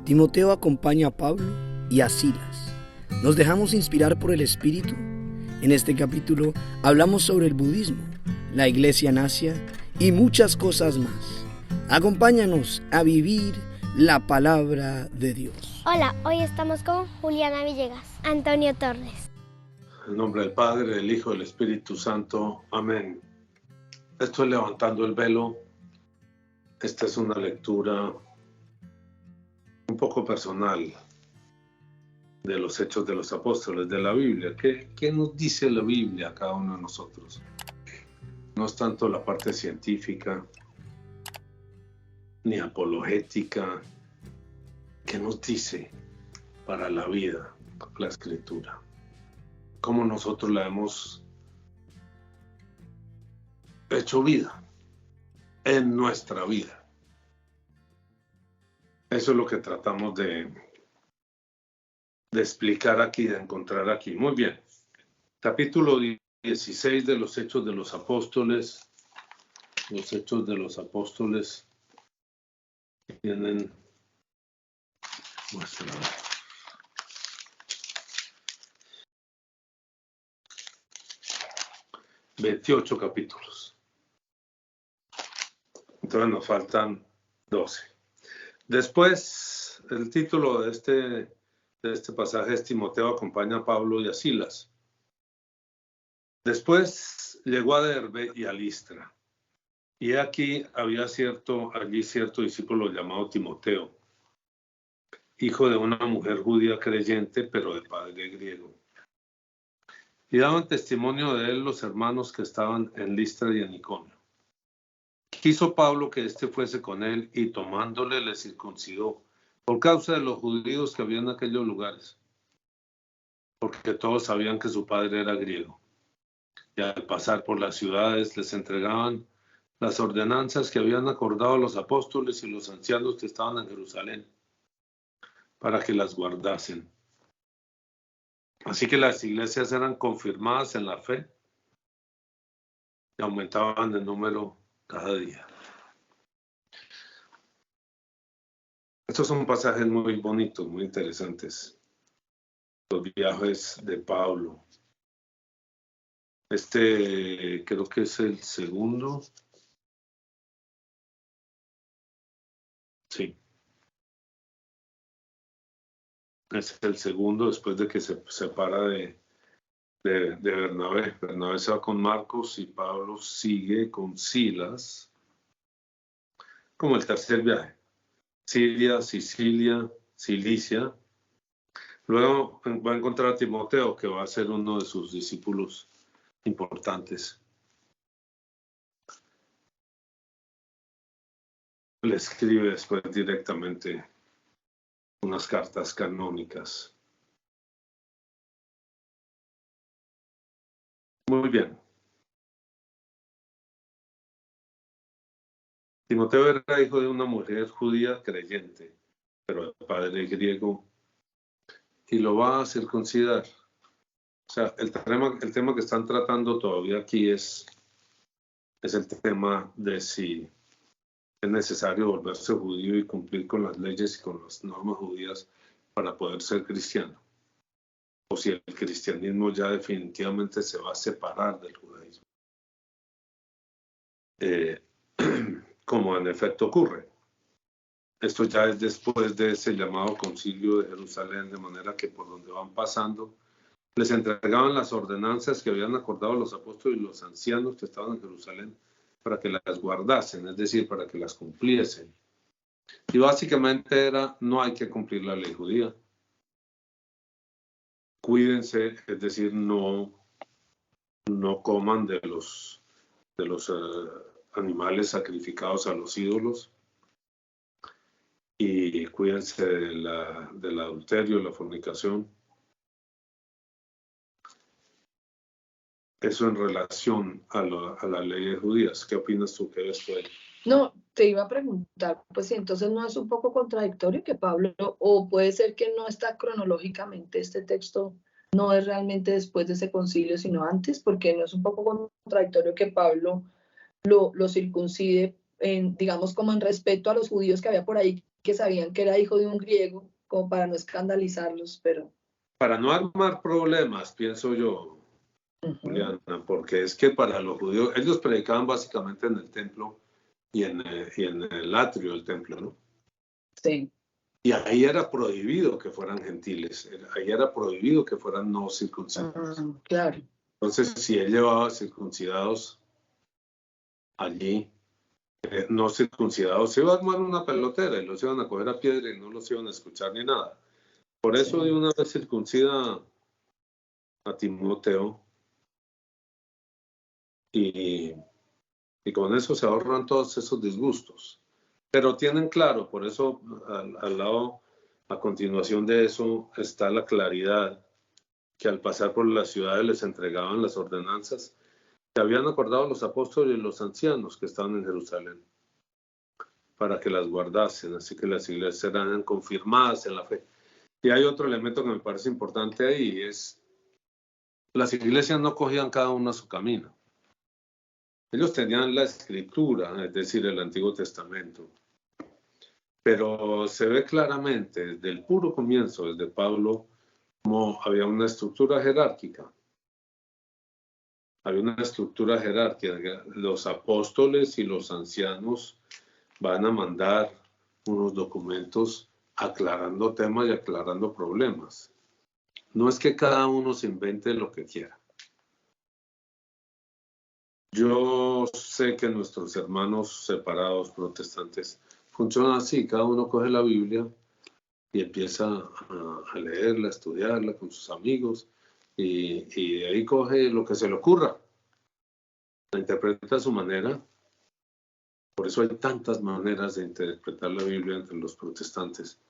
Timoteo acompaña a Pablo y a Silas. ¿Nos dejamos inspirar por el Espíritu? En este capítulo hablamos sobre el budismo, la iglesia en Asia y muchas cosas más. Acompáñanos a vivir la palabra de Dios. Hola, hoy estamos con Juliana Villegas, Antonio Torres. En nombre del Padre, del Hijo y del Espíritu Santo. Amén. Esto es Levantando el Velo. Esta es una lectura un poco personal de los Hechos de los Apóstoles, de la Biblia. ¿Qué nos dice la Biblia a cada uno de nosotros? No es tanto la parte científica, ni apologética. ¿Qué nos dice para la vida la Escritura? ¿Cómo nosotros la hemos hecho vida en nuestra vida? Eso es lo que tratamos de explicar aquí, de encontrar aquí. Muy bien. Capítulo 16 de los Hechos de los Apóstoles. Los Hechos de los Apóstoles tienen... Muestra. 28 capítulos. Entonces nos faltan 12. Después, el título de este pasaje es Timoteo acompaña a Pablo y a Silas. Después llegó a Derbe y a Listra. Y aquí había allí cierto discípulo llamado Timoteo, hijo de una mujer judía creyente, pero de padre griego. Y daban testimonio de él los hermanos que estaban en Listra y en Iconio. Quiso Pablo que éste fuese con él y tomándole le circuncidó por causa de los judíos que había en aquellos lugares, porque todos sabían que su padre era griego. Y al pasar por las ciudades les entregaban las ordenanzas que habían acordado los apóstoles y los ancianos que estaban en Jerusalén, para que las guardasen. Así que las iglesias eran confirmadas en la fe y aumentaban de número cada día. Estos son pasajes muy bonitos, muy interesantes. Los viajes de Pablo. Creo que es el segundo. Sí. Es el segundo después de que se separa de Bernabé. Bernabé se va con Marcos y Pablo sigue con Silas. Como el tercer viaje. Siria, Sicilia, Cilicia. Luego va a encontrar a Timoteo, que va a ser uno de sus discípulos importantes. Le escribe después directamente unas cartas canónicas. Muy bien. Timoteo era hijo de una mujer judía creyente, pero de padre griego, y lo va a circuncidar. O sea, el tema que están tratando todavía aquí es el tema de si es necesario volverse judío y cumplir con las leyes y con las normas judías para poder ser cristiano. O si el cristianismo ya definitivamente se va a separar del judaísmo. Como en efecto ocurre. Esto ya es después de ese llamado concilio de Jerusalén, de manera que por donde van pasando, les entregaban las ordenanzas que habían acordado los apóstoles y los ancianos que estaban en Jerusalén para que las guardasen, es decir, para que las cumpliesen. Y básicamente era, no hay que cumplir la ley judía. Cuídense, es decir, no coman de los animales sacrificados a los ídolos, y cuídense del adulterio, la fornicación. Eso en relación a las leyes judías. ¿Qué opinas tú? ¿Qué ves tú ahí? No, te iba a preguntar, pues si entonces no es un poco contradictorio que Pablo, o puede ser que no está cronológicamente este texto, no es realmente después de ese concilio, sino antes, porque no es un poco contradictorio que Pablo lo circuncide, digamos como en respeto a los judíos que había por ahí, que sabían que era hijo de un griego, como para no escandalizarlos, pero... Para no armar problemas, pienso yo, Juliana, porque es que para los judíos, ellos predicaban básicamente en el templo y en el atrio del templo, ¿no? Sí. Y ahí era prohibido que fueran gentiles, ahí era prohibido que fueran no circuncidados. Claro. Entonces, si él llevaba circuncidados allí, no circuncidados, se iba a armar una pelotera y los iban a coger a piedra y no los iban a escuchar ni nada. Por eso de una vez circuncida a Timoteo y con eso se ahorran todos esos disgustos. Pero tienen claro, por eso al lado, a continuación de eso, está la claridad que al pasar por las ciudades les entregaban las ordenanzas que habían acordado los apóstoles y los ancianos que estaban en Jerusalén para que las guardasen, así que las iglesias eran confirmadas en la fe. Y hay otro elemento que me parece importante ahí, es las iglesias no cogían cada uno a su camino. Ellos tenían la escritura, es decir, el Antiguo Testamento. Pero se ve claramente desde el puro comienzo, desde Pablo, como había una estructura jerárquica. Había una estructura jerárquica. Los apóstoles y los ancianos van a mandar unos documentos aclarando temas y aclarando problemas. No es que cada uno se invente lo que quiera. Yo sé que nuestros hermanos separados protestantes funcionan así, cada uno coge la Biblia y empieza a leerla, a estudiarla con sus amigos y de ahí coge lo que se le ocurra, la interpreta a su manera. Por eso hay tantas maneras de interpretar la Biblia entre los protestantes.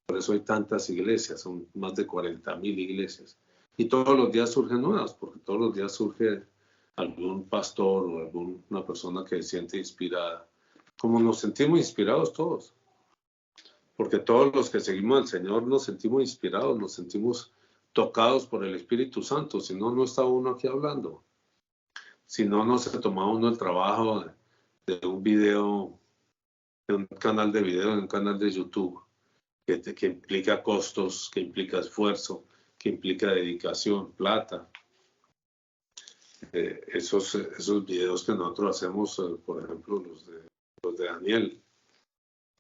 Por eso hay tantas iglesias, son más de 40,000 iglesias. Y todos los días surgen nuevas, porque todos los días surge algún pastor o alguna persona que se siente inspirada. Como nos sentimos inspirados todos. Porque todos los que seguimos al Señor nos sentimos inspirados, nos sentimos tocados por el Espíritu Santo. Si no, no está uno aquí hablando. Si no, no se toma uno el trabajo de un video, de un canal de video, de un canal de YouTube, que implica costos, que implica esfuerzo, que implica dedicación, plata. Esos videos que nosotros hacemos, por ejemplo, los de Daniel,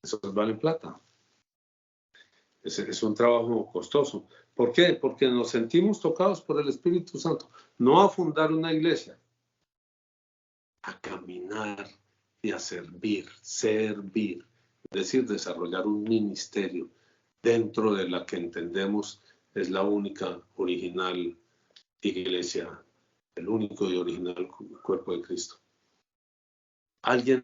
esos valen plata. Es un trabajo costoso. ¿Por qué? Porque nos sentimos tocados por el Espíritu Santo. No a fundar una iglesia, a caminar y a servir, es decir, desarrollar un ministerio dentro de la que entendemos es la única original iglesia, el único y original cuerpo de Cristo. Alguien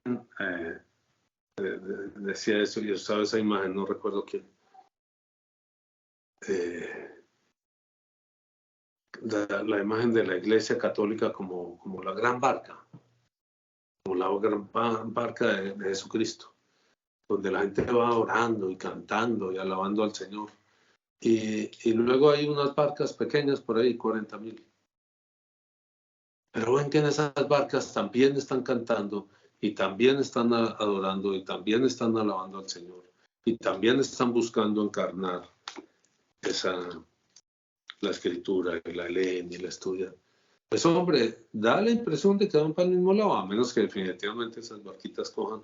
decía eso, y estaba esa imagen, no recuerdo quién. La imagen de la iglesia católica como la gran barca, como la gran barca de Jesucristo, donde la gente va orando y cantando y alabando al Señor. Y luego hay unas barcas pequeñas por ahí, 40,000. Pero ven que en esas barcas también están cantando y también están adorando y también están alabando al Señor y también están buscando encarnar la escritura y la leen y la estudian. Pues hombre, da la impresión de que van para el mismo lado, a menos que definitivamente esas barquitas cojan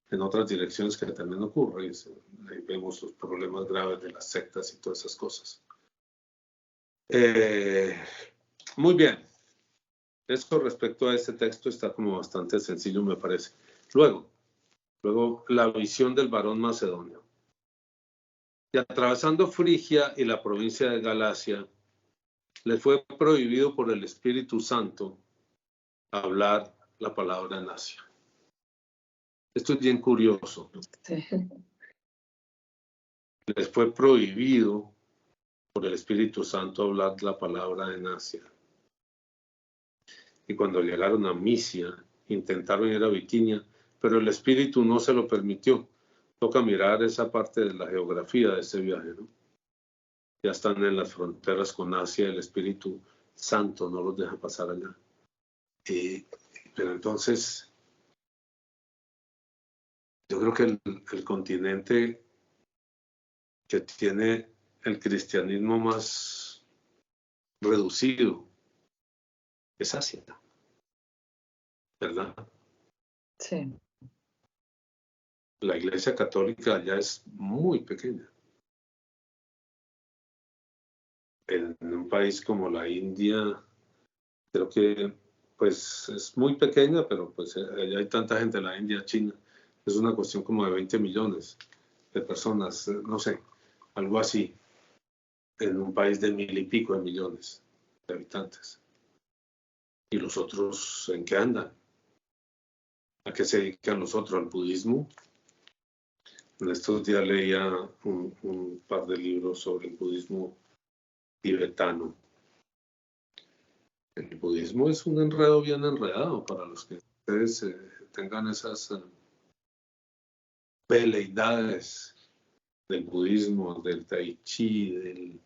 en otras direcciones, que también ocurre. Ahí vemos los problemas graves de las sectas y todas esas cosas. Muy bien. Eso respecto a este texto está como bastante sencillo, me parece. Luego la visión del varón macedonio. Y atravesando Frigia y la provincia de Galacia, les fue prohibido por el Espíritu Santo hablar la palabra en Asia. Esto es bien curioso. Sí. Les fue prohibido por el Espíritu Santo hablar la palabra en Asia. Y cuando llegaron a Misia, intentaron ir a Bitinia, pero el Espíritu no se lo permitió. Toca mirar esa parte de la geografía de ese viaje, ¿no? Ya están en las fronteras con Asia, el Espíritu Santo no los deja pasar allá. Pero entonces, yo creo que el continente que tiene el cristianismo más reducido es Asia, ¿verdad? Sí. La Iglesia Católica ya es muy pequeña. En un país como la India, creo que pues es muy pequeña, pero pues allá hay tanta gente en la India, China, es una cuestión como de 20 millones de personas, no sé, algo así, en un país de 1000 y pico de millones de habitantes. ¿Y los otros en qué andan? ¿A qué se dedican los otros? ¿Al budismo? En estos días leía un par de libros sobre el budismo tibetano. El budismo es un enredo bien enredado para los que ustedes tengan esas veleidades del budismo, del tai chi,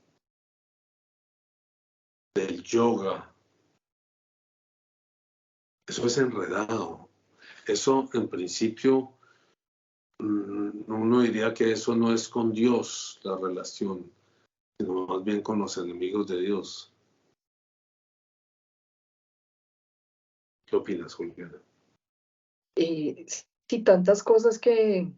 del yoga. Eso es enredado. Eso en principio uno diría que eso no es con Dios la relación, sino más bien con los enemigos de Dios. ¿Qué opinas, Juliana? Sí, tantas cosas que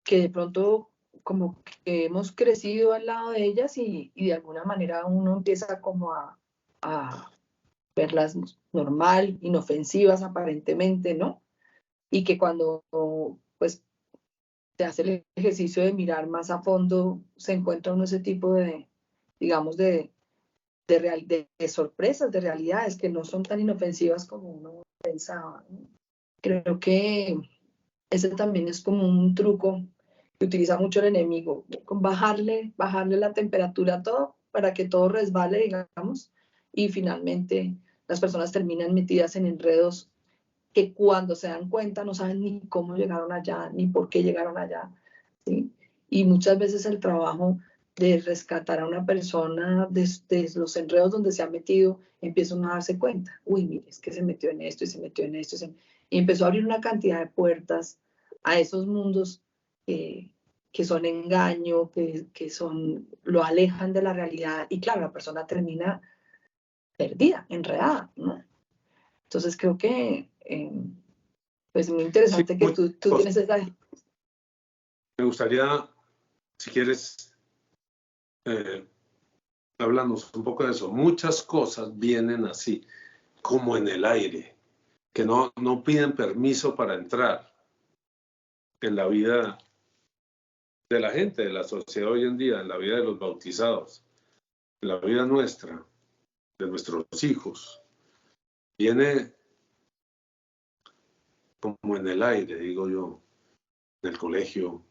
de pronto como que hemos crecido al lado de ellas y de alguna manera uno empieza como a verlas normal, inofensivas aparentemente, ¿no? Y que cuando pues se hace el ejercicio de mirar más a fondo, se encuentra uno ese tipo de, digamos, de sorpresas, de realidades que no son tan inofensivas como uno pensaba, ¿no? Creo que ese también es como un truco que utiliza mucho el enemigo, bajarle la temperatura a todo para que todo resbale, digamos, y finalmente las personas terminan metidas en enredos que cuando se dan cuenta no saben ni cómo llegaron allá, ni por qué llegaron allá, ¿sí? Y muchas veces el trabajo de rescatar a una persona de los enredos donde se ha metido, empieza uno a darse cuenta, uy, mire, es que se metió en esto y se metió en esto, y empezó a abrir una cantidad de puertas a esos mundos que son engaño, que son, lo alejan de la realidad, y claro, la persona termina perdida, enredada, ¿no? Entonces creo que pues muy Sí, interesante que tú tienes esa... me gustaría, si quieres, háblanos un poco de eso. Muchas cosas vienen así, como en el aire, que no piden permiso para entrar en la vida de la gente, de la sociedad hoy en día, en la vida de los bautizados, en la vida nuestra, de nuestros hijos. Viene como en el aire, digo yo, en el colegio.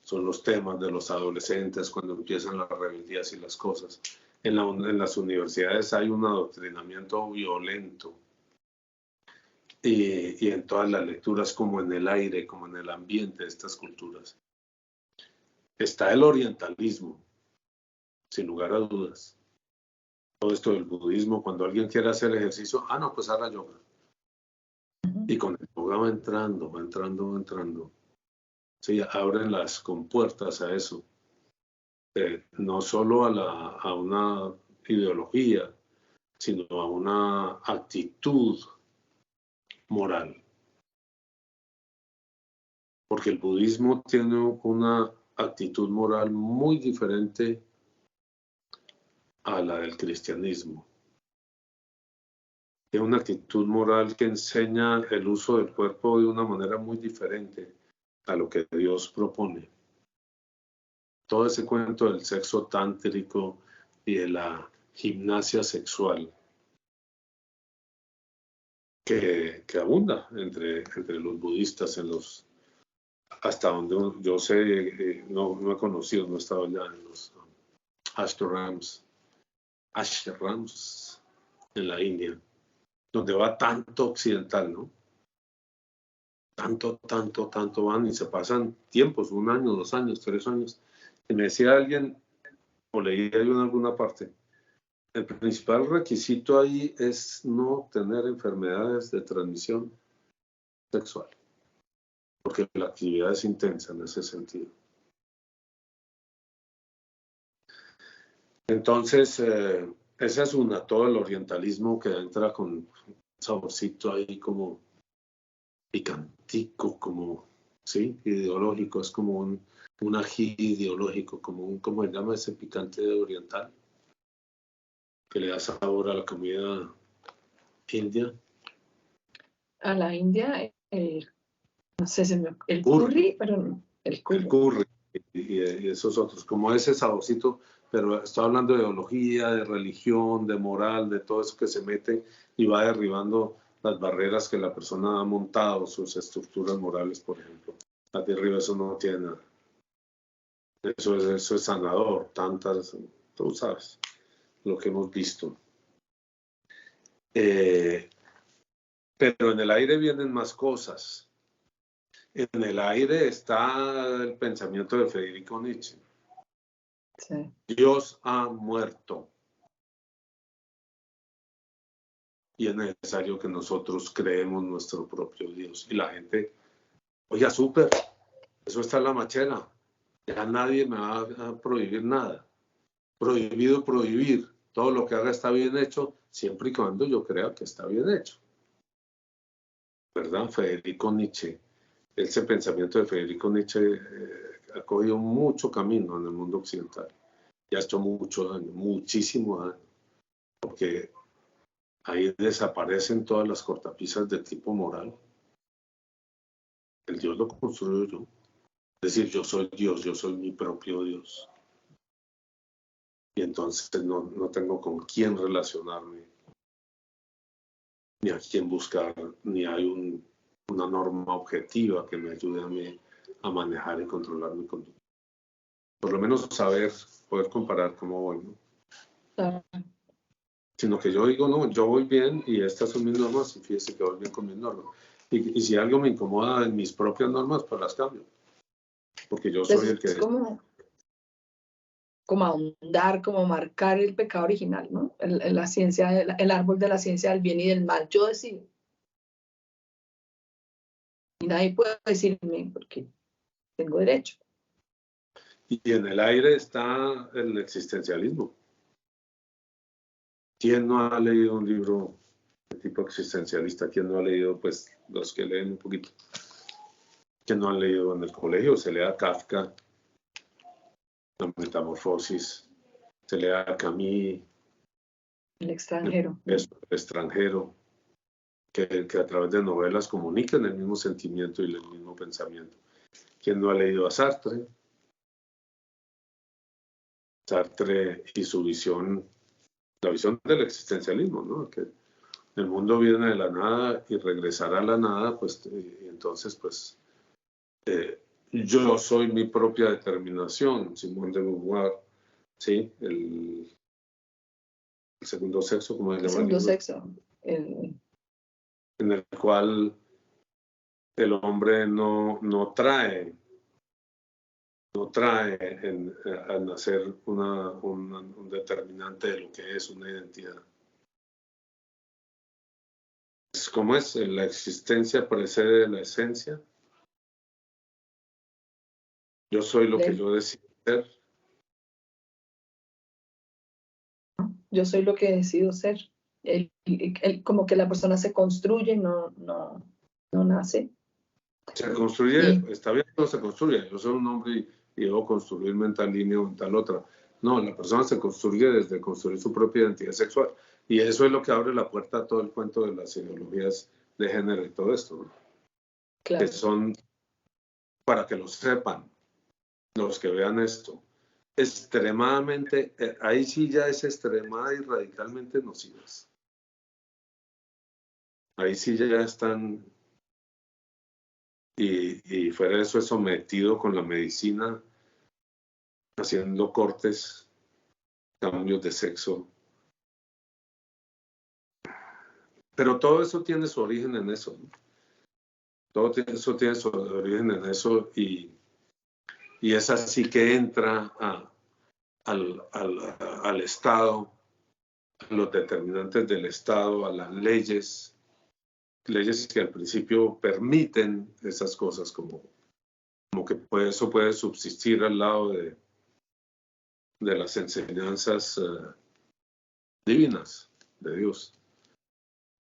Son los temas de los adolescentes cuando empiezan las rebeldías y las cosas. En las universidades hay un adoctrinamiento violento y en todas las lecturas como en el aire, como en el ambiente de estas culturas. Está el orientalismo, sin lugar a dudas. Todo esto del budismo, cuando alguien quiere hacer ejercicio, no, pues haga yoga. Y con el yoga va entrando, va entrando, va entrando. Sí, abren las compuertas a eso. No solo a una ideología, sino a una actitud moral. Porque el budismo tiene una actitud moral muy diferente a la del cristianismo. Tiene una actitud moral que enseña el uso del cuerpo de una manera muy diferente a lo que Dios propone. Todo ese cuento del sexo tántrico y de la gimnasia sexual que abunda entre los budistas, hasta donde yo sé, no he conocido, no he estado allá en los ashrams en la India, donde va tanto occidental, ¿no? Tanto van y se pasan tiempos, 1 año, 2 años, 3 años. Y me decía alguien, o leía yo en alguna parte, el principal requisito ahí es no tener enfermedades de transmisión sexual, porque la actividad es intensa en ese sentido. Entonces, esa es una, todo el orientalismo que entra con un saborcito ahí como picantico, como, ¿sí? Ideológico, es como un ají ideológico, ¿cómo se llama ese picante oriental? Que le da sabor a la comida india. A la India, no sé, el Curry. curry, pero no, el curry. El curry y esos otros, como ese saborcito, pero estoy hablando de ideología, de religión, de moral, de todo eso que se mete y va derribando las barreras que la persona ha montado, sus estructuras morales, por ejemplo. La de arriba eso no tiene nada. Eso es sanador, tantas, tú sabes, lo que hemos visto. Pero en el aire vienen más cosas. En el aire está el pensamiento de Federico Nietzsche. Sí. Dios ha muerto. Y es necesario que nosotros creemos nuestro propio Dios. Y la gente, oiga, súper, eso está en la machera. Ya nadie me va a prohibir nada. Prohibido prohibir. Todo lo que haga está bien hecho, siempre y cuando yo crea que está bien hecho. ¿Verdad? Federico Nietzsche. Ese pensamiento de Federico Nietzsche ha cogido mucho camino en el mundo occidental. Y ha hecho mucho daño, muchísimo daño. Porque ahí desaparecen todas las cortapisas de tipo moral. El Dios lo construyo yo. Es decir, yo soy Dios, yo soy mi propio Dios. Y entonces no tengo con quién relacionarme, ni a quién buscar, ni hay una norma objetiva que me ayude a mí a manejar y controlar mi conducta. Por lo menos saber, poder comparar cómo voy, ¿no? Claro. Sino que yo digo, no, yo voy bien y estas son mis normas y fíjese que voy bien con mis normas. Y si algo me incomoda en mis propias normas, pues las cambio. Porque yo soy el que... Es como ahondar, como marcar el pecado original, ¿no? La ciencia, el árbol de la ciencia del bien y del mal. Yo decido. Y nadie puede decirme porque tengo derecho. Y en el aire está el existencialismo. ¿Quién no ha leído un libro de tipo existencialista? ¿Quién no ha leído, pues, los que leen un poquito? ¿Quién no ha leído en el colegio? Se lee a Kafka, La Metamorfosis, se lee a Camus, El extranjero. El extranjero, que a través de novelas comunican el mismo sentimiento y el mismo pensamiento. ¿Quién no ha leído a Sartre? Sartre y su visión, la visión del existencialismo, ¿no? Que el mundo viene de la nada y regresará a la nada, pues entonces, pues, yo soy mi propia determinación, Simone de Beauvoir, ¿sí? El segundo sexo, como se El llama el segundo libro, sexo. en el cual el hombre no trae al nacer un determinante de lo que es una identidad. ¿Cómo es? La existencia precede de la esencia. Yo soy lo que yo decido ser. Yo soy lo que decido ser. Como que la persona se construye, no nace. Se construye, Y está bien, no se construye. Yo soy un hombre y debo construirme en tal línea o en tal otra. No, la persona se construye desde construir su propia identidad sexual. Y eso es lo que abre la puerta a todo el cuento de las ideologías de género y todo esto, ¿no? claro, Que son, para que lo sepan, los que vean esto, extremadamente, ahí sí ya es extremada y radicalmente nocivas. Ahí sí ya están, y fuera de eso es sometido con la medicina, haciendo cortes, cambios de sexo. Pero todo eso tiene su origen en eso, ¿no? Todo eso tiene su origen en eso y es así que entra al Estado, a los determinantes del Estado, a las leyes que al principio permiten esas cosas como que eso puede subsistir al lado de las enseñanzas divinas de Dios.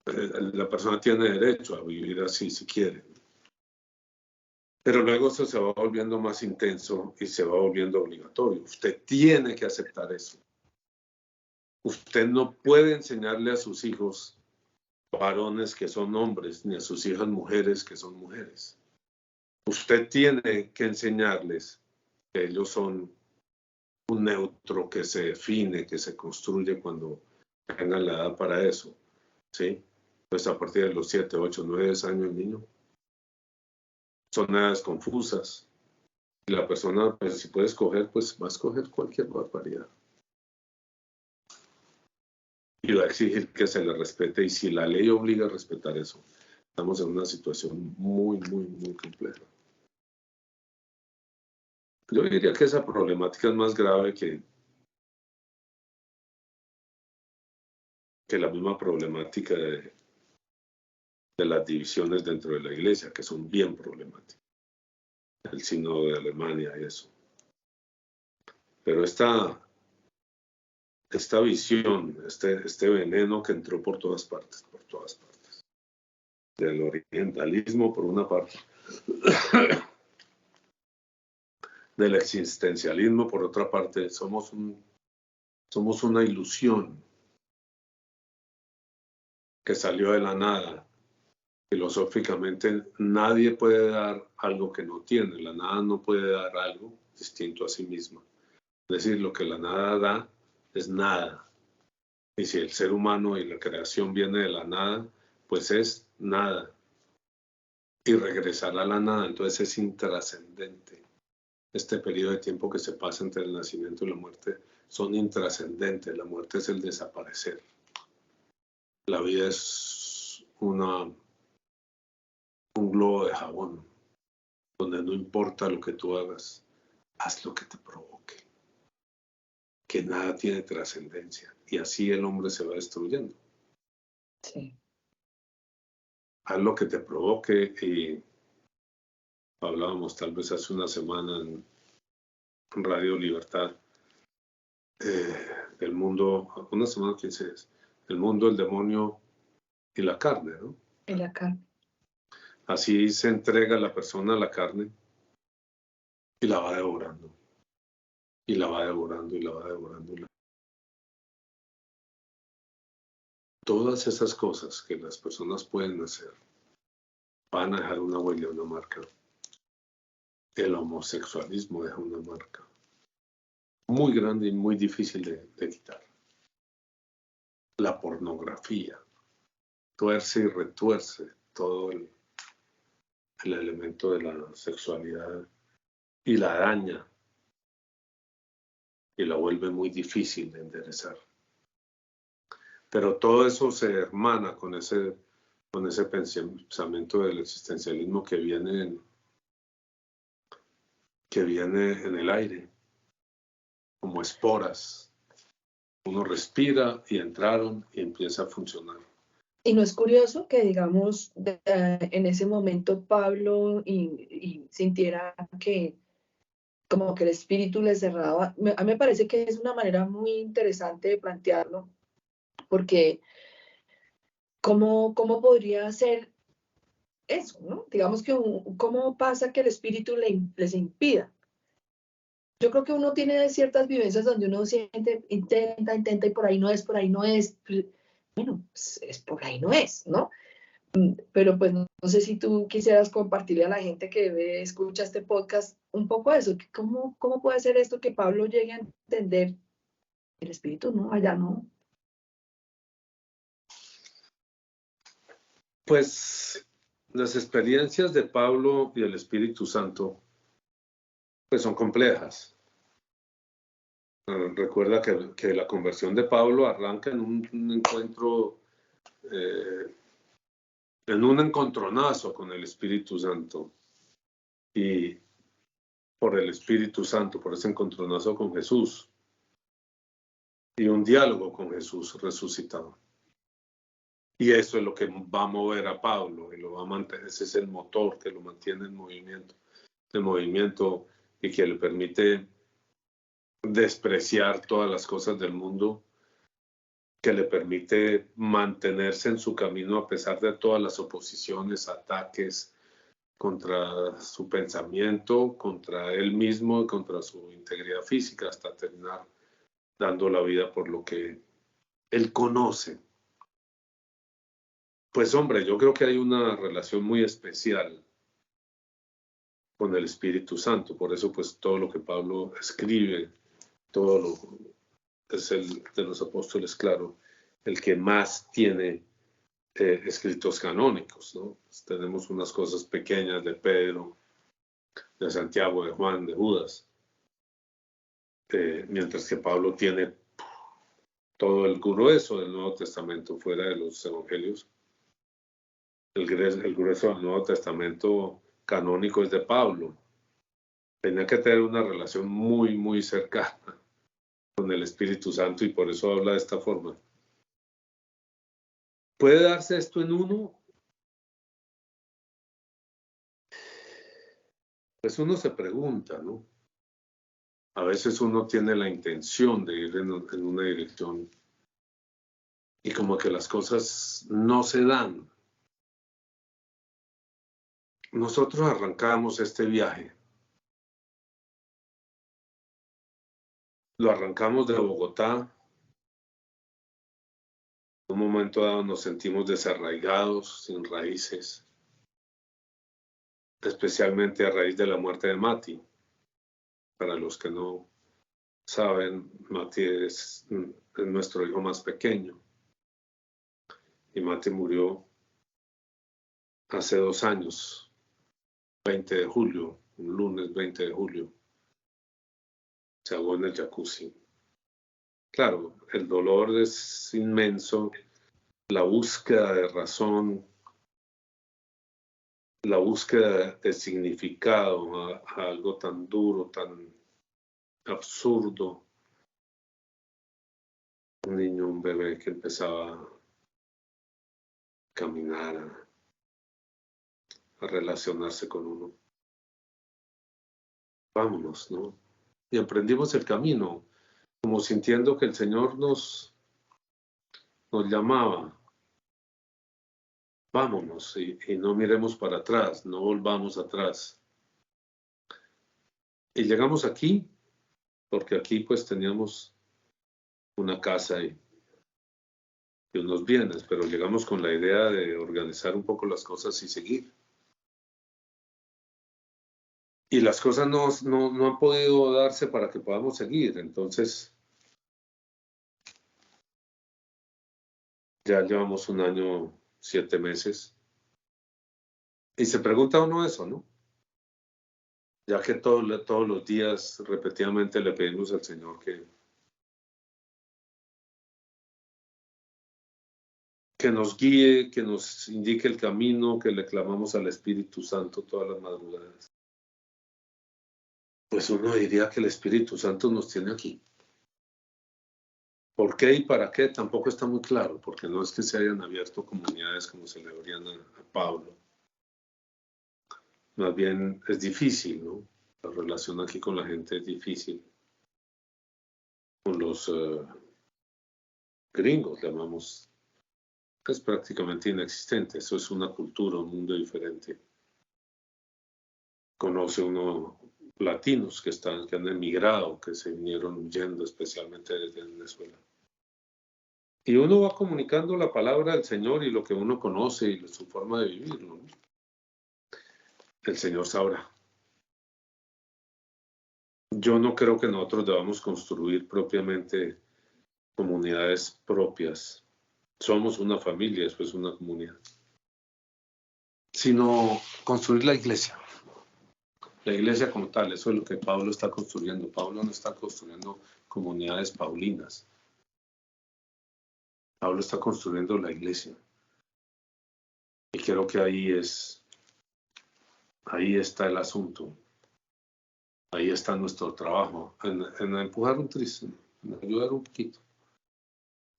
La persona tiene derecho a vivir así si quiere. Pero luego eso se va volviendo más intenso y se va volviendo obligatorio. Usted tiene que aceptar eso. Usted no puede enseñarle a sus hijos varones que son hombres, ni a sus hijas mujeres que son mujeres. Usted tiene que enseñarles que ellos son un neutro que se define, que se construye cuando tengan la edad para eso, ¿sí? Pues a partir de los 7, 8, 9 años el niño. Son edades confusas. Y la persona, pues si puede escoger, pues va a escoger cualquier barbaridad. Y va a exigir que se le respete. Y si la ley obliga a respetar eso, estamos en una situación muy, muy, muy compleja. Yo diría que esa problemática es más grave que la misma problemática de las divisiones dentro de la iglesia, que son bien problemáticas. El sínodo de Alemania y eso. Pero esta visión, este veneno que entró por todas partes, del orientalismo por una parte, del existencialismo por otra parte, somos una ilusión que salió de la nada. Filosóficamente nadie puede dar algo que no tiene, la nada no puede dar algo distinto a sí misma. Es decir, lo que la nada da es nada. Y si el ser humano y la creación viene de la nada, pues es nada. Y regresar a la nada, entonces es intrascendente. Este periodo de tiempo que se pasa entre el nacimiento y la muerte son intrascendentes. La muerte es el desaparecer. La vida es un globo de jabón, donde no importa lo que tú hagas, haz lo que te provoque. Que nada tiene trascendencia. Y así el hombre se va destruyendo. Sí. Haz lo que te provoque. Y hablábamos tal vez hace una semana en Radio Libertad del mundo, una semana 15 días, el mundo, el demonio y la carne, ¿no? Y la carne. Así se entrega la persona a la carne y la va devorando. Y la va devorando y la va devorando. Todas esas cosas que las personas pueden hacer van a dejar una huella, una marca. El homosexualismo deja una marca muy grande y muy difícil de quitar. La pornografía tuerce y retuerce todo el elemento de la sexualidad y la daña y la vuelve muy difícil de enderezar. Pero todo eso se hermana con ese pensamiento del existencialismo que viene en el aire, como esporas. Uno respira y entraron y empieza a funcionar. Y no es curioso que, digamos, en ese momento Pablo y sintiera que como que el espíritu le cerraba. A mí me parece que es una manera muy interesante de plantearlo, porque ¿cómo podría ser eso, ¿no? Digamos que ¿cómo pasa que el espíritu les impida? Yo creo que uno tiene ciertas vivencias donde uno siente, intenta y por ahí no es. Bueno, pues, es por ahí no es, ¿no? Pero pues no sé si tú quisieras compartirle a la gente que escucha este podcast un poco eso. ¿Cómo puede ser esto que Pablo llegue a entender el espíritu, no? Allá no. Pues las experiencias de Pablo y el Espíritu Santo pues son complejas. Recuerda que la conversión de Pablo arranca en un encuentro, en un encontronazo con el Espíritu Santo. Y por el Espíritu Santo, por ese encontronazo con Jesús. Y un diálogo con Jesús resucitado. Y eso es lo que va a mover a Pablo y lo va a mantener. Ese es el motor que lo mantiene en movimiento. El movimiento y que le permite despreciar todas las cosas del mundo, que le permite mantenerse en su camino a pesar de todas las oposiciones, ataques contra su pensamiento, contra él mismo, contra su integridad física, hasta terminar dando la vida por lo que él conoce. Pues hombre, yo creo que hay una relación muy especial con el Espíritu Santo, por eso pues todo lo que Pablo escribe, todo lo es el de los apóstoles, claro, el que más tiene escritos canónicos, ¿no? Pues tenemos unas cosas pequeñas de Pedro, de Santiago, de Juan, de Judas, mientras que Pablo tiene todo el grueso del Nuevo Testamento fuera de los evangelios. El grueso del Nuevo Testamento canónico es de Pablo. Tenía que tener una relación muy, muy cercana con el Espíritu Santo y por eso habla de esta forma. ¿Puede darse esto en uno? Pues uno se pregunta, ¿no? A veces uno tiene la intención de ir en una dirección y como que las cosas no se dan. Nosotros arrancamos este viaje. Lo arrancamos de Bogotá. En un momento dado nos sentimos desarraigados, sin raíces, especialmente a raíz de la muerte de Mati. Para los que no saben, Mati es nuestro hijo más pequeño. Y Mati murió hace 2 años, 20 de julio, un lunes 20 de julio. Se ahogó en el jacuzzi. Claro, el dolor es inmenso, la búsqueda de razón, la búsqueda de significado a algo tan duro, tan absurdo. Un niño, un bebé que empezaba a caminar, a relacionarse con uno. Vámonos, ¿no? Y emprendimos el camino, como sintiendo que el Señor nos llamaba. Vámonos y no miremos para atrás, no volvamos atrás. Y llegamos aquí, porque aquí pues teníamos una casa y unos bienes, pero llegamos con la idea de organizar un poco las cosas y seguir. Y las cosas no han podido darse para que podamos seguir, entonces ya llevamos 1 año, 7 meses. Y se pregunta uno eso, ¿no? Ya que todos los días repetidamente le pedimos al Señor que nos guíe, que nos indique el camino, que le clamamos al Espíritu Santo todas las madrugadas. Pues uno diría que el Espíritu Santo nos tiene aquí. ¿Por qué y para qué? Tampoco está muy claro, porque no es que se hayan abierto comunidades como se le abrían a Pablo. Más bien es difícil, ¿no? La relación aquí con la gente es difícil. Con los gringos, llamamos, es prácticamente inexistente. Eso es una cultura, un mundo diferente. Conoce uno latinos que han emigrado, que se vinieron huyendo especialmente desde Venezuela. Y uno va comunicando la palabra del Señor y lo que uno conoce y su forma de vivirlo, ¿no? El Señor sabrá. Yo no creo que nosotros debamos construir propiamente comunidades propias. Somos una familia, después una comunidad. Sino construir la iglesia. La iglesia como tal, eso es lo que Pablo está construyendo. Pablo no está construyendo comunidades paulinas. Pablo está construyendo la iglesia. Y creo que ahí está el asunto. Ahí está nuestro trabajo, en empujar un tris, en ayudar un poquito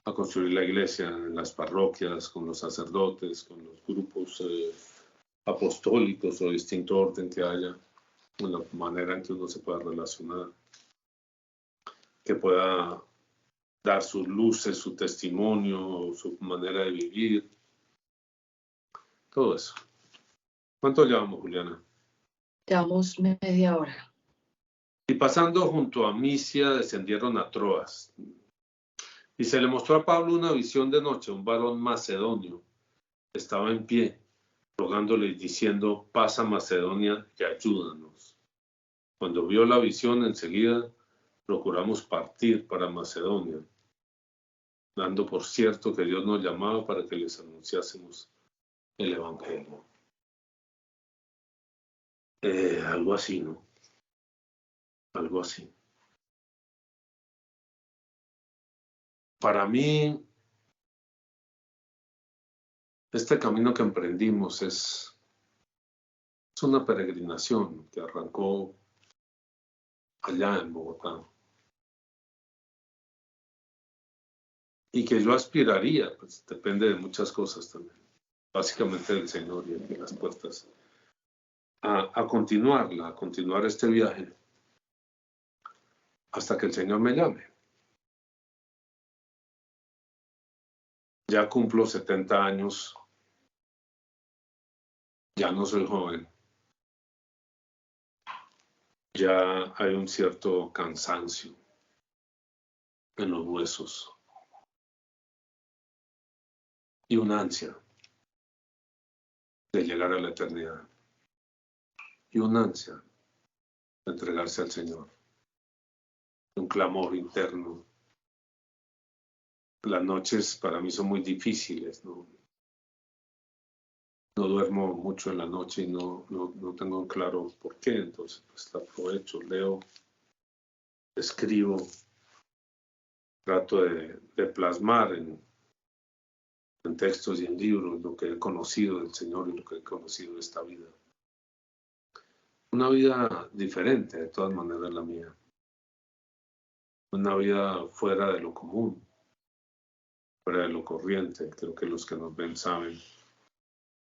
a construir la iglesia en las parroquias, con los sacerdotes, con los grupos apostólicos o distinto orden que haya, en la manera en que uno se pueda relacionar. que pueda dar sus luces, su testimonio, su manera de vivir, todo eso. ¿Cuánto llevamos, Juliana? Llevamos media hora. Y pasando junto a Misia, descendieron a Troas. Y se le mostró a Pablo una visión de noche, un varón macedonio estaba en pie, rogándole y diciendo, pasa Macedonia y ayúdanos. Cuando vio la visión, enseguida procuramos partir para Macedonia, dando por cierto que Dios nos llamaba para que les anunciásemos el Evangelio. Algo así, ¿no? Algo así. Para mí, este camino que emprendimos es una peregrinación que arrancó allá en Bogotá y que yo aspiraría, pues depende de muchas cosas también, básicamente del Señor y de las puertas, a continuar este viaje hasta que el Señor me llame. Ya cumplo 70 años, ya no soy joven, ya hay un cierto cansancio en los huesos y una ansia de llegar a la eternidad y una ansia de entregarse al Señor, un clamor interno. Las noches para mí son muy difíciles, no duermo mucho en la noche y no tengo claro por qué, entonces pues la aprovecho, leo, escribo, trato de plasmar en textos y en libros lo que he conocido del Señor y lo que he conocido de esta vida. Una vida diferente, de todas maneras, la mía. Una vida fuera de lo común, fuera de lo corriente. Creo que los que nos ven saben.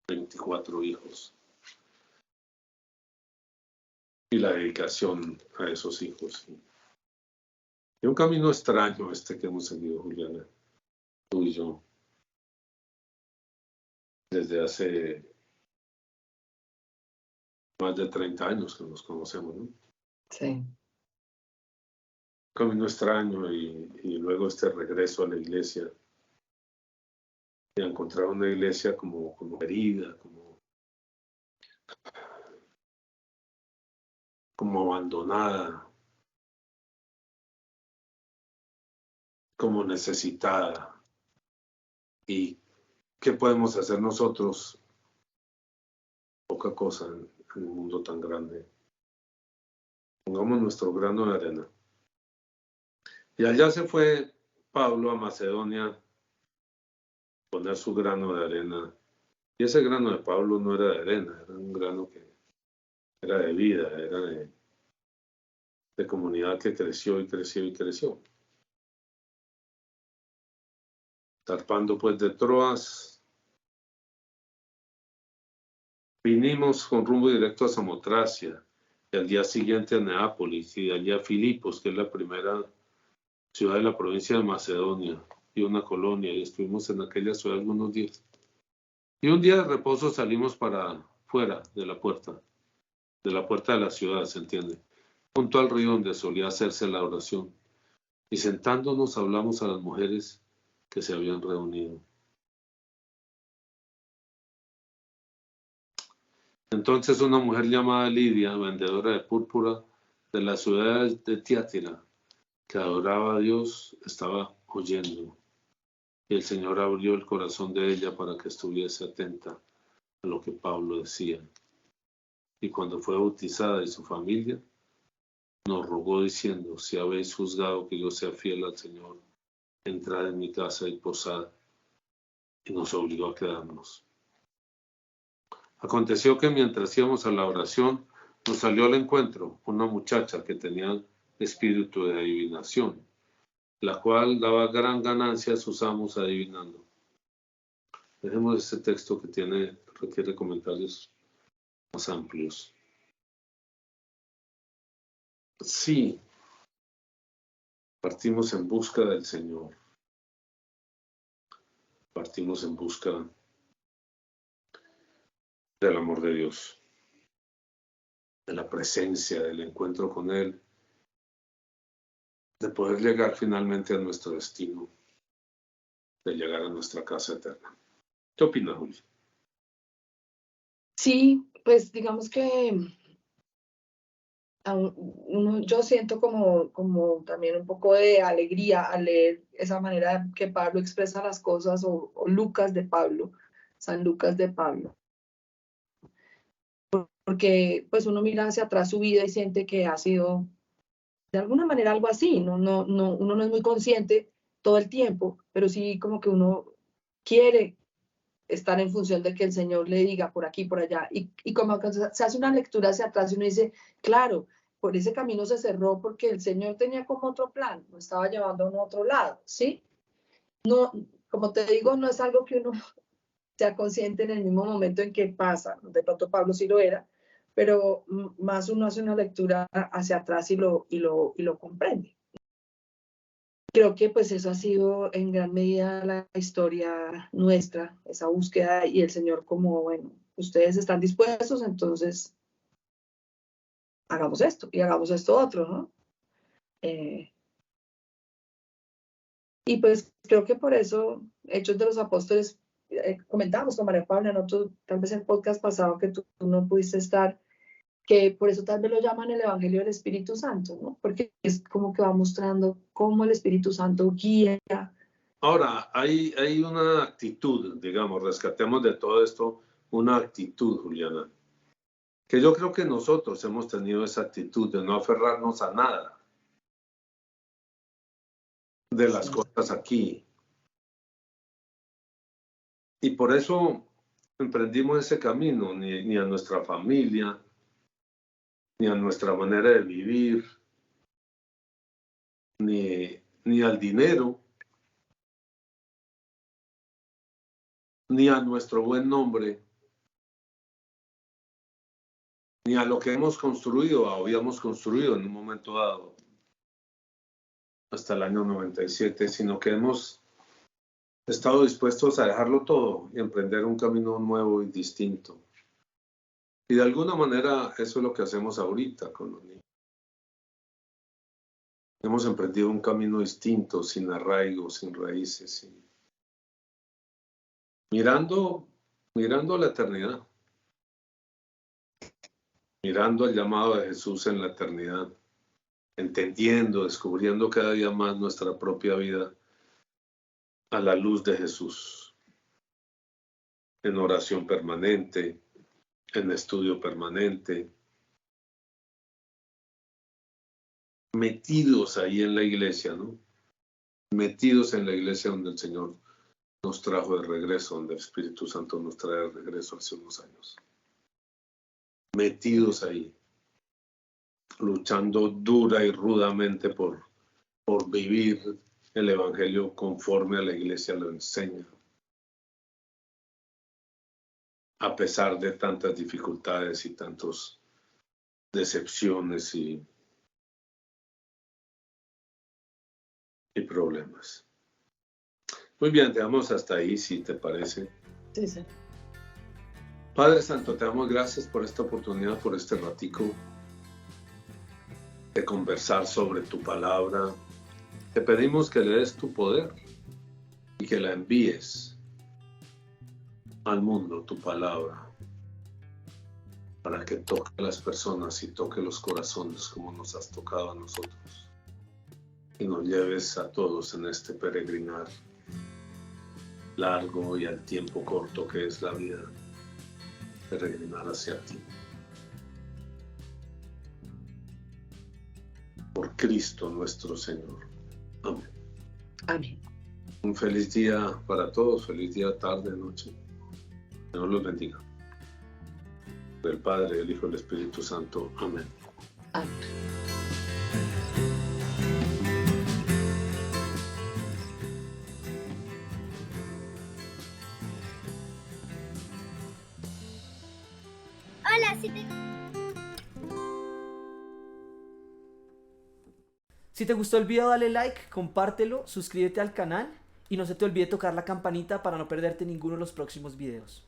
24 hijos. Y la dedicación a esos hijos. Y un camino extraño este que hemos seguido, Juliana, tú y yo, desde hace más de 30 años que nos conocemos, ¿no? Sí. Un camino extraño y luego este regreso a la iglesia. Y a encontrar una iglesia como herida, como abandonada, como necesitada. ¿Y qué podemos hacer nosotros? Poca cosa en un mundo tan grande. Pongamos nuestro grano de arena. Y allá se fue Pablo a Macedonia a poner su grano de arena. Y ese grano de Pablo no era de arena, era un grano que era de vida, era de comunidad que creció y creció y creció. Zarpando pues de Troas, vinimos con rumbo directo a Samotracia y al día siguiente a Neápolis y de allí a Filipos, que es la primera ciudad de la provincia de Macedonia y una colonia, y estuvimos en aquella ciudad algunos días. Y un día de reposo salimos para fuera de la puerta de la ciudad, ¿se entiende? Junto al río donde solía hacerse la oración. Y sentándonos hablamos a las mujeres que se habían reunido. Entonces una mujer llamada Lidia, vendedora de púrpura de la ciudad de Tiatira, que adoraba a Dios, estaba oyendo. Y el Señor abrió el corazón de ella para que estuviese atenta a lo que Pablo decía. Y cuando fue bautizada y su familia, nos rogó diciendo, si habéis juzgado que yo sea fiel al Señor, entrad en mi casa y posad. Y nos obligó a quedarnos. Aconteció que mientras íbamos a la oración, nos salió al encuentro una muchacha que tenía espíritu de adivinación, la cual daba gran ganancia a sus amos adivinando. Dejemos este texto que requiere comentarios más amplios. Sí, Partimos en busca del Señor. Partimos en busca del amor de Dios, de la presencia, del encuentro con Él, de poder llegar finalmente a nuestro destino, de llegar a nuestra casa eterna. ¿Qué opinas, Juli? Sí, pues digamos que yo siento como también un poco de alegría al leer esa manera que Pablo expresa las cosas, o Lucas de Pablo, San Lucas de Pablo, porque pues uno mira hacia atrás su vida y siente que ha sido de alguna manera algo así, uno no es muy consciente todo el tiempo, pero sí como que uno quiere estar en función de que el Señor le diga por aquí, por allá, y como que se hace una lectura hacia atrás y uno dice, claro, por ese camino se cerró porque el Señor tenía como otro plan, lo estaba llevando a un otro lado, ¿sí? No, como te digo, no es algo que uno sea consciente en el mismo momento en que pasa, de pronto Pablo sí lo era, pero más uno hace una lectura hacia atrás y lo comprende. Creo que pues eso ha sido en gran medida la historia nuestra, esa búsqueda, y el Señor como, bueno, ustedes están dispuestos, entonces hagamos esto y hagamos esto otro, ¿no? Y pues creo que por eso Hechos de los Apóstoles, comentábamos con María Paula en otro, tal vez el podcast pasado que tú no pudiste estar, que por eso tal vez lo llaman el Evangelio del Espíritu Santo, ¿no? Porque es como que va mostrando cómo el Espíritu Santo guía. Ahora, hay una actitud, digamos, rescatemos de todo esto una actitud, Juliana, que yo creo que nosotros hemos tenido esa actitud de no aferrarnos a nada de las cosas aquí. Y por eso emprendimos ese camino, ni a nuestra familia, ni a nuestra manera de vivir, ni al dinero, ni a nuestro buen nombre, ni a lo que hemos construido o habíamos construido en un momento dado, hasta el año 97, sino que hemos estado dispuestos a dejarlo todo y emprender un camino nuevo y distinto. Y de alguna manera eso es lo que hacemos ahorita con los niños. Hemos emprendido un camino distinto, sin arraigo, sin raíces, mirando la eternidad, mirando el llamado de Jesús en la eternidad, entendiendo, descubriendo cada día más nuestra propia vida a la luz de Jesús, en oración permanente, en estudio permanente, metidos ahí en la iglesia, ¿no? Metidos en la iglesia donde el Señor nos trajo de regreso, donde el Espíritu Santo nos trae de regreso hace unos años. Metidos ahí, luchando dura y rudamente por vivir el Evangelio conforme a la iglesia lo enseña, a pesar de tantas dificultades y tantas decepciones y problemas. Muy bien, te damos hasta ahí, si te parece. Sí, sí. Padre Santo, te damos gracias por esta oportunidad, por este ratico de conversar sobre tu palabra. Te pedimos que le des tu poder y que la envíes al mundo, tu palabra, para que toque a las personas y toque los corazones como nos has tocado a nosotros. Y nos lleves a todos en este peregrinar largo y al tiempo corto que es la vida, peregrinar hacia ti. Por Cristo nuestro Señor. Amén. Amén. Un feliz día para todos, feliz día, tarde, noche. Señor los bendiga. Del Padre, del Hijo y del Espíritu Santo. Amén. Amén. Hola, si te... Si te gustó el video dale like, compártelo, suscríbete al canal y no se te olvide tocar la campanita para no perderte ninguno de los próximos videos.